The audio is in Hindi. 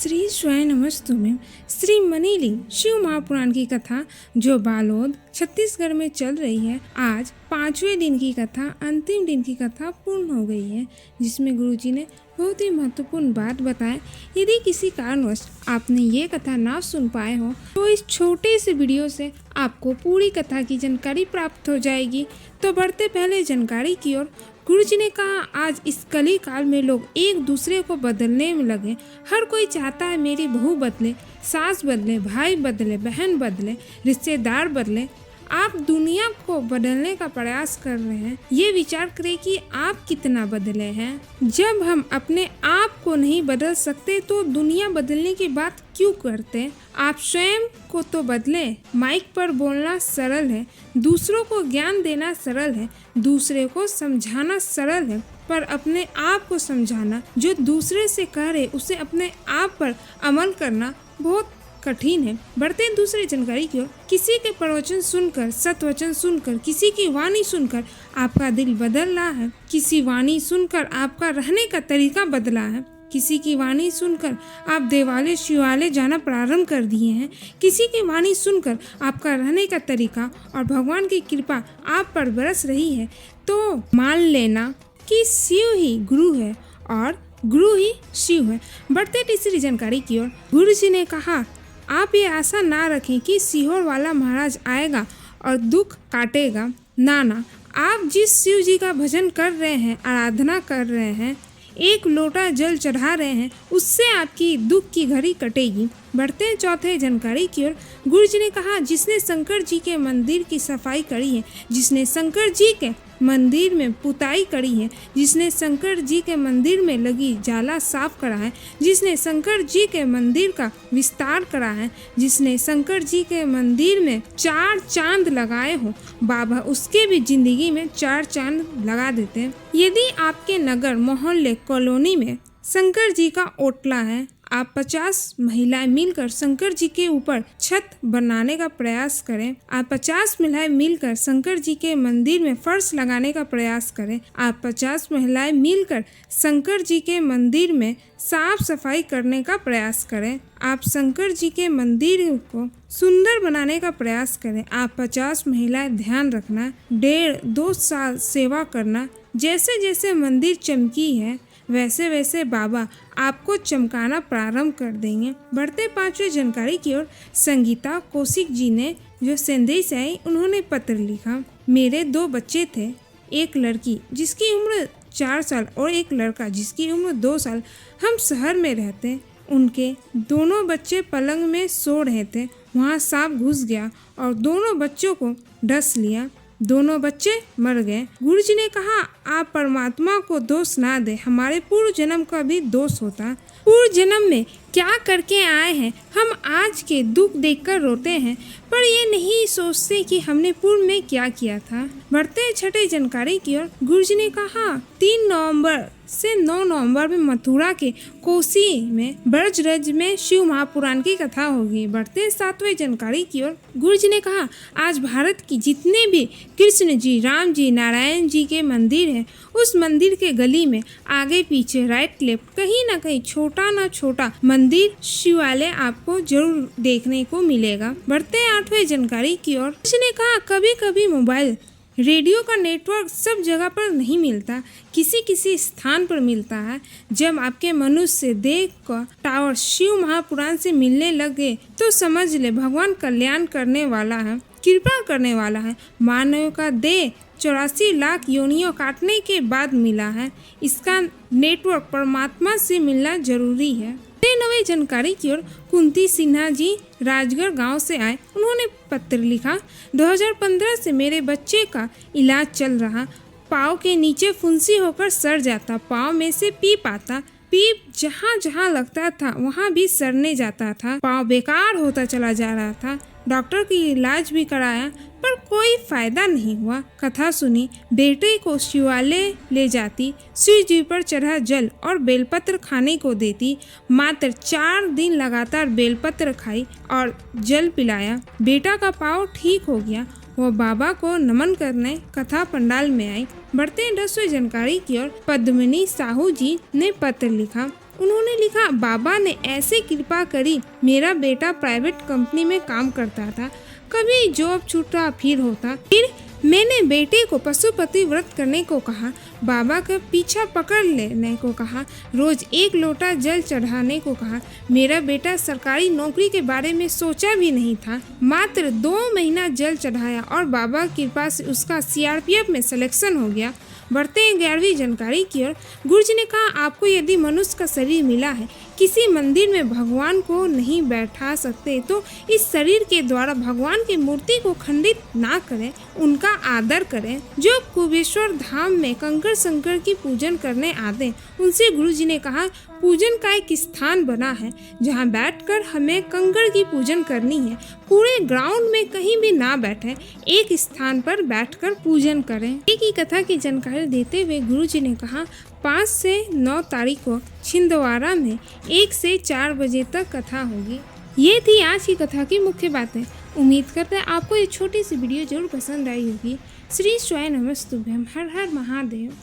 श्री स्वयं नमस्तुभ्यं। श्री मनीलिंग शिव महापुराण की कथा जो बालोद छत्तीसगढ़ में चल रही है, आज 5वें दिन की कथा, अंतिम दिन की कथा पूर्ण हो गई है, जिसमें गुरुजी ने बहुत ही महत्वपूर्ण बात बताया। यदि किसी कारणवश आपने ये कथा ना सुन पाए हो तो इस छोटे से वीडियो से आपको पूरी कथा की जानकारी प्राप्त हो जाएगी। तो बढ़ते पहले जानकारी की ओर, गुरुजी ने कहा, आज इस कली काल में लोग एक दूसरे को बदलने में लगे। हर कोई चाहता है मेरी बहू बदले, सास बदले, भाई बदले, बहन बदले, रिश्तेदार बदले। आप दुनिया को बदलने का प्रयास कर रहे हैं। ये विचार करें कि आप कितना बदले हैं। जब हम अपने आप को नहीं बदल सकते तो दुनिया बदलने की बात क्यों करते? आप स्वयं को तो बदले। माइक पर बोलना सरल है, दूसरों को ज्ञान देना सरल है, दूसरे को समझाना सरल है, पर अपने आप को समझाना, जो दूसरे से कह रहे उसे अपने आप पर अमल करना बहुत कठिन है। बढ़ते दूसरी जानकारी की ओर, किसी के प्रवचन सुनकर, सतवचन सुनकर, किसी की वाणी सुनकर आपका दिल बदल रहा है। किसी वाणी सुनकर आपका रहने का तरीका बदला है। किसी की वाणी सुनकर आप देवालय शिवालय जाना प्रारंभ कर दिए हैं। किसी की वाणी सुनकर आपका रहने का तरीका और भगवान की कृपा आप पर बरस रही है, तो मान लेना कि शिव ही गुरु है और गुरु ही शिव है। बढ़ते तीसरी जानकारी की ओर, गुरु जी ने कहा, आप ये आशा ना रखें कि सीहोर वाला महाराज आएगा और दुख काटेगा। ना, आप जिस शिव जी का भजन कर रहे हैं, आराधना कर रहे हैं, एक लोटा जल चढ़ा रहे हैं, उससे आपकी दुख की घड़ी कटेगी। बढ़ते हैं चौथे जानकारी की ओर, गुरु जी ने कहा, जिसने शंकर जी के मंदिर की सफाई करी है, जिसने शंकर जी के मंदिर में पुताई करी है, जिसने शंकर जी के मंदिर में लगी जाला साफ करा है, जिसने शंकर जी के मंदिर का विस्तार करा है, जिसने शंकर जी के मंदिर में 4 चांद लगाए हो, बाबा उसके भी जिंदगी में 4 चांद लगा देते हैं। यदि आपके नगर, मोहल्ले, कॉलोनी में शंकर जी का ओटला है, आप 50 महिलाएं मिलकर शंकर जी के ऊपर छत बनाने का प्रयास करें। आप 50 महिलाएं मिलकर शंकर जी के मंदिर में फर्श लगाने का प्रयास करें। आप 50 महिलाएं मिलकर शंकर जी के मंदिर में साफ सफाई करने का प्रयास करें। आप शंकर जी के मंदिर को सुंदर बनाने का प्रयास करें। आप 50 महिलाएं ध्यान रखना, 1.5-2 साल सेवा करना। जैसे जैसे मंदिर चमकी है, वैसे वैसे बाबा आपको चमकाना प्रारंभ कर देंगे। बढ़ते 5वें जानकारी की ओर, संगीता कौशिक जी ने जो संदेश आई, उन्होंने पत्र लिखा, मेरे 2 बच्चे थे, एक लड़की जिसकी उम्र 4 साल और एक लड़का जिसकी उम्र 2 साल। हम शहर में रहते। उनके दोनों बच्चे पलंग में सो रहे थे, वहाँ सांप घुस गया और दोनों बच्चों को डस लिया। दोनों बच्चे मर गए। गुरु जी ने कहा, आप परमात्मा को दोष ना दे, हमारे पूर्व जन्म का भी दोष होता। पूर्व जन्म में क्या करके आए हैं, हम आज के दुख देखकर रोते हैं, पर ये नहीं सोचते कि हमने पूर्व में क्या किया था। बढ़ते 6ठी जानकारी की ओर, गुरु जी ने कहा, 3 नवंबर से 9 नवंबर में मथुरा के कोसी में ब्रजरज में शिव महापुराण की कथा होगी। बढ़ते 7वें जानकारी की ओर, गुरु जी ने कहा, आज भारत की जितने भी कृष्ण जी, राम जी, नारायण जी के मंदिर हैं, उस मंदिर के गली में आगे पीछे राइट लेफ्ट कहीं ना कहीं छोटा ना छोटा मंदिर शिवालय आपको जरूर देखने को मिलेगा। बढ़ते 8वें जानकारी की ओर, गुरु जी ने कहा, कभी कभी मोबाइल रेडियो का नेटवर्क सब जगह पर नहीं मिलता, किसी किसी स्थान पर मिलता है। जब आपके मनुष्य देह का टावर शिव महापुराण से मिलने लगे तो समझ ले भगवान कल्याण करने वाला है, कृपा करने वाला है। मानव का देह 84 लाख योनियों काटने के बाद मिला है। इसका नेटवर्क परमात्मा से मिलना जरूरी है। 9वीं जानकारी की ओर, कुंती सिन्हा जी राजगढ़ गांव से आए। उन्होंने पत्र लिखा, 2015 से मेरे बच्चे का इलाज चल रहा। पाँव के नीचे फुंसी होकर सड़ जाता, पाँव में से पीप आता, पीप जहाँ जहाँ लगता था वहाँ भी सड़ने जाता था, पाँव बेकार होता चला जा रहा था। डॉक्टर की इलाज भी कराया पर कोई फायदा नहीं हुआ। कथा सुनी, बेटे को शिवालय ले जाती, शिव जी पर चढ़ा जल और बेलपत्र खाने को देती। मात्र 4 दिन लगातार बेलपत्र खाई और जल पिलाया। बेटा का पाँव ठीक हो गया। वो बाबा को नमन करने कथा पंडाल में आई। बढ़ते 10वीं जानकारी की ओर, पद्मिनी साहू जी ने पत्र लिखा, उन्होंने लिखा, बाबा ने ऐसे कृपा करी, मेरा बेटा प्राइवेट कंपनी में काम करता था, कभी जॉब छूटा फिर होता। फिर मैंने बेटे को पशुपति व्रत करने को कहा, बाबा का पीछा पकड़ लेने को कहा, रोज 1 लोटा जल चढ़ाने को कहा। मेरा बेटा सरकारी नौकरी के बारे में सोचा भी नहीं था। मात्र 2 महीना जल चढ़ाया और बाबा की कृपा से उसका सीआरपीएफ में सिलेक्शन हो गया। बढ़ते हैं 11वीं जानकारी की ओर। गुरुजी ने कहा, आपको यदि मनुष्य का शरीर मिला है, किसी मंदिर में भगवान को नहीं बैठा सकते तो इस शरीर के द्वारा भगवान की मूर्ति को खंडित ना करें, उनका आदर करें। जो कुबेश्वर धाम में कंकड़ शंकर की पूजन करने आते, उनसे गुरुजी ने कहा, पूजन का एक स्थान बना है जहाँ बैठकर हमें कंकड़ की पूजन करनी है। पूरे ग्राउंड में कहीं भी ना बैठे, एक स्थान पर बैठकर पूजन करें। एक ही कथा की जानकारी देते हुए गुरुजी ने कहा, 5 से 9 तारीख को छिंदवाड़ा में 1 से 4 बजे तक कथा होगी। ये थी आज की कथा की मुख्य बातें। उम्मीद करते हैं आपको ये छोटी सी वीडियो जरूर पसंद आई होगी। श्री स्वाय नमस्तुभ्यम। हर हर महादेव।